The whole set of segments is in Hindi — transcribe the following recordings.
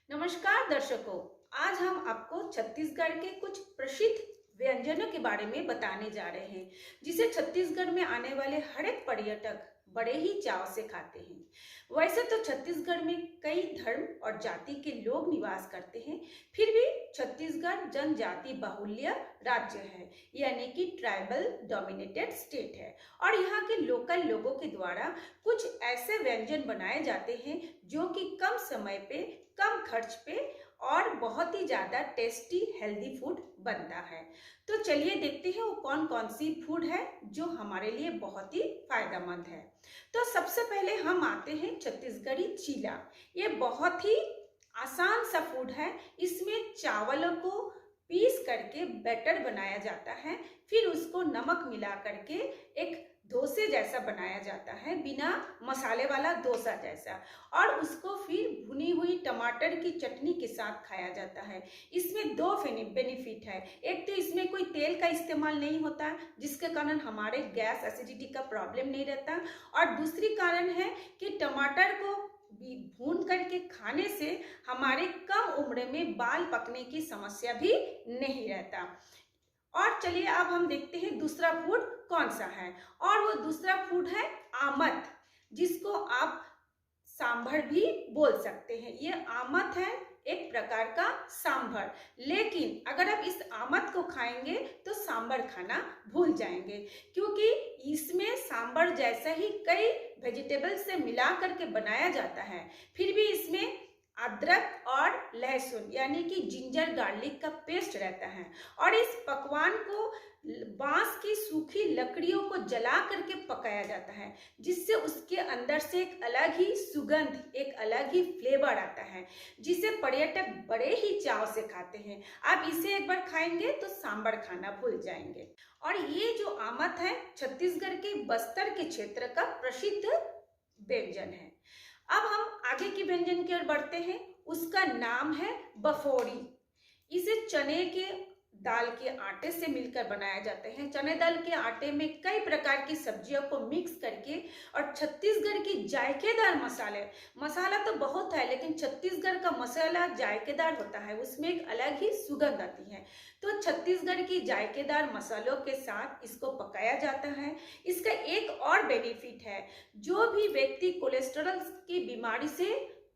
नमस्कार दर्शकों। आज हम आपको छत्तीसगढ़ के कुछ प्रसिद्ध व्यंजनों के बारे में बताने जा रहे हैं, जिसे छत्तीसगढ़ में आने वाले हर एक पर्यटक बड़े ही चाव से खाते हैं। वैसे तो छत्तीसगढ़ में कई धर्म और जाति के लोग निवास करते हैं, फिर भी छत्तीसगढ़ जनजाति बाहुल्य राज्य है, यानी कि ट्राइबल डोमिनेटेड स्टेट है। और यहाँ के लोकल लोगों के द्वारा कुछ ऐसे व्यंजन बनाए जाते हैं जो कि कम समय पे, कम खर्च पे और बहुत ही ज्यादा टेस्टी हेल्दी फूड बनता है। तो चलिए देखते हैं वो कौन कौन सी फूड है जो हमारे लिए बहुत ही फायदेमंद है। तो सबसे पहले हम आते हैं छत्तीसगढ़ी चीला। ये बहुत ही आसान सा फूड है। इसमें चावलों को पीस करके बैटर बनाया जाता है, फिर उसको नमक मिला करके एक डोसे जैसा बनाया जाता है, बिना मसाले वाला डोसा जैसा, और उसको फिर भुनी हुई टमाटर की चटनी के साथ खाया जाता है। इसमें दो बेनिफिट है। एक तो इसमें कोई तेल का इस्तेमाल नहीं होता, जिसके कारण हमारे गैस एसिडिटी का प्रॉब्लम नहीं रहता, और दूसरी कारण है कि टमाटर को भून करके खाने से हमारे कम उम्र में बाल पकने की समस्या भी नहीं रहता। और चलिए अब हम देखते हैं दूसरा फूड कौन सा है, और वो दूसरा फूड है आमत, जिसको आप सांभर भी बोल सकते हैं। ये आमत है एक प्रकार का सांभर, लेकिन अगर आप इस आमत को खाएंगे तो सांभर खाना भूल जाएंगे, क्योंकि इसमें सांभर जैसा ही कई वेजिटेबल से मिला करके बनाया जाता है। फिर भी इसमें अदरक और लहसुन यानी कि जिंजर गार्लिक का पेस्ट रहता है, और इस पकवान को बांस की सूखी लकड़ियों को जला करके पकाया जाता है, जिससे उसके अंदर से एक अलग ही सुगंध, एक अलग ही फ्लेवर आता है, जिसे पर्यटक बड़े ही चाव से खाते हैं। आप इसे एक बार खाएंगे तो सांभर खाना भूल जाएंगे। और ये जो आमत है छत्तीसगढ़ के बस्तर के क्षेत्र का प्रसिद्ध व्यंजन है। अब हम आगे के व्यंजन की ओर बढ़ते हैं। उसका नाम है बफोरी। इसे चने के दाल के आटे से मिलकर बनाया जाता है। चने दाल के आटे में कई प्रकार की सब्जियों को मिक्स करके, और छत्तीसगढ़ की जायकेदार मसाला तो बहुत है, लेकिन छत्तीसगढ़ का मसाला जायकेदार होता है, उसमें एक अलग ही सुगंध आती है। तो छत्तीसगढ़ की जायकेदार मसालों के साथ इसको पकाया जाता है। इसका एक और बेनिफिट है, जो भी व्यक्ति कोलेस्ट्रॉल की बीमारी से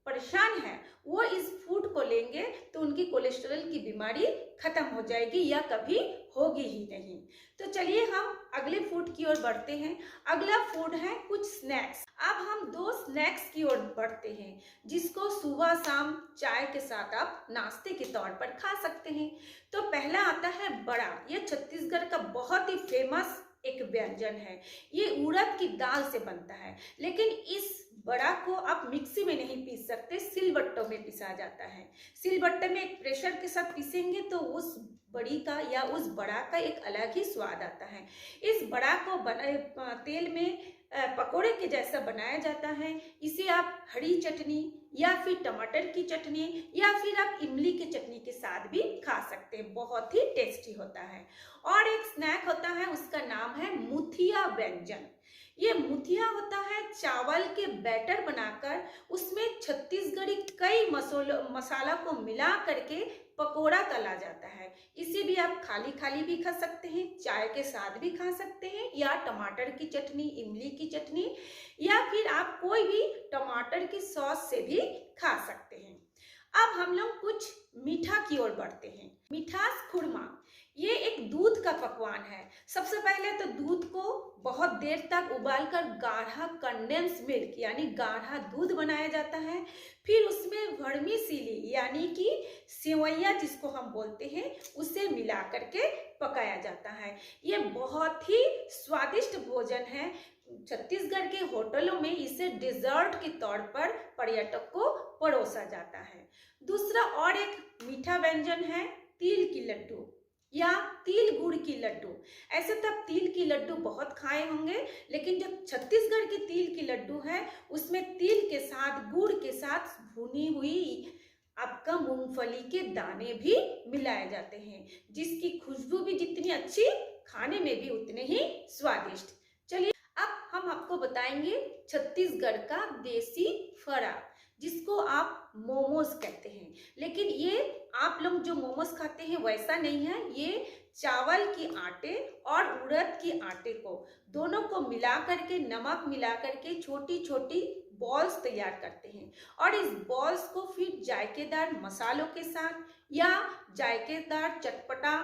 परेशान है, वो इस फूड को लेंगे तो उनकी कोलेस्ट्रॉल की बीमारी खत्म हो जाएगी, या कभी होगी ही नहीं। तो चलिए हम अगले फूड की ओर बढ़ते हैं। अगला फूड है कुछ स्नैक्स। अब हम दो स्नैक्स की ओर बढ़ते हैं, जिसको सुबह शाम चाय के साथ आप नाश्ते के तौर पर खा सकते हैं। तो पहला आता है बड़ा। ये छत्तीसगढ़ का बहुत ही फेमस एक व्यंजन है। ये उड़द की दाल से बनता है, लेकिन इस बड़ा को आप मिक्सी में नहीं पीस सकते, सिलबट्टों में पिसा जाता है। सिलबट्टे में एक प्रेशर के साथ पीसेंगे तो उस बड़ी का या उस बड़ा का एक अलग ही स्वाद आता है। इस बड़ा को तेल में पकोड़े के जैसा बनाया जाता है। इसे आप हरी चटनी या फिर टमाटर की चटनी या फिर आप इमली की चटनी के साथ भी खा सकते हैं। बहुत ही टेस्टी होता है। और एक स्नैक होता है, उसका नाम है मुठिया व्यंजन। ये मुठिया होता है चावल के बैटर बनाकर उसमें छत्तीसगढ़ी कई मसाला को मिला करके पकोड़ा तला जाता है। इसे भी आप खाली खाली भी खा सकते हैं, चाय के साथ भी खा सकते हैं, या टमाटर की चटनी, इमली की चटनी, या फिर आप कोई भी टमाटर की सॉस से भी खा सकते हैं। अब हम लोग कुछ मीठा की ओर बढ़ते हैं। मिठास खुरमा, ये एक दूध का पकवान है। सबसे पहले तो दूध को बहुत देर तक उबालकर गाढ़ा कंडेंस मिल्क यानी गाढ़ा दूध बनाया जाता है। फिर उसमें वर्मीसेली यानी कि सेवैया जिसको हम बोलते हैं, उसे मिला करके पकाया जाता है। ये बहुत ही स्वादिष्ट भोजन है। छत्तीसगढ़ के होटलों में इसे डिजर्ट के तौर पर पर्यटक को परोसा जाता है। दूसरा और एक मीठा व्यंजन है तिल की लड्डू या तिल गुड़ की लड्डू। ऐसे तो आप तिल की लड्डू बहुत खाए होंगे, लेकिन जो छत्तीसगढ़ की तिल की लड्डू है उसमें तिल के साथ, गुड़ के साथ भुनी हुई आपका मूंगफली के दाने भी मिलाए जाते हैं, जिसकी खुशबू भी जितनी अच्छी, खाने में भी उतने ही स्वादिष्ट। चलिए अब हम आपको बताएंगे छत्तीसगढ़ का देसी फरा। जिसको आप मोमोज कहते हैं। लेकिन ये आप लोग जो मोमोज खाते हैं वैसा नहीं है, ये चावल की आटे और उड़द की आटे को दोनों को मिला करके, नमक मिला करके छोटी छोटी बॉल्स तैयार करते हैं और इस बॉल्स को फिर जायकेदार मसालों के साथ या जायकेदार चटपटा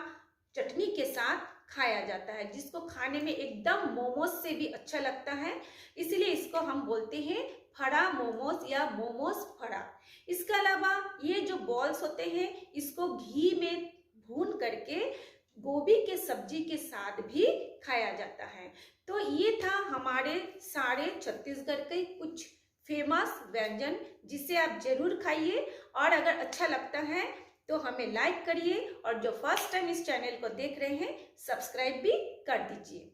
चटनी के साथ खाया जाता है, जिसको खाने में एकदम मोमोज से भी अच्छा लगता है। इसलिए इसको हम बोलते हैं फड़ा मोमोज या मोमोज फड़ा। इसके अलावा ये जो बॉल्स होते हैं इसको घी में भून करके गोभी के सब्जी के साथ भी खाया जाता है। तो ये था हमारे सारे छत्तीसगढ़ के कुछ फेमस व्यंजन, जिसे आप जरूर खाइए और अगर अच्छा लगता है तो हमें लाइक करिए और जो फर्स्ट टाइम इस चैनल को देख रहे हैं सब्सक्राइब भी कर दीजिए।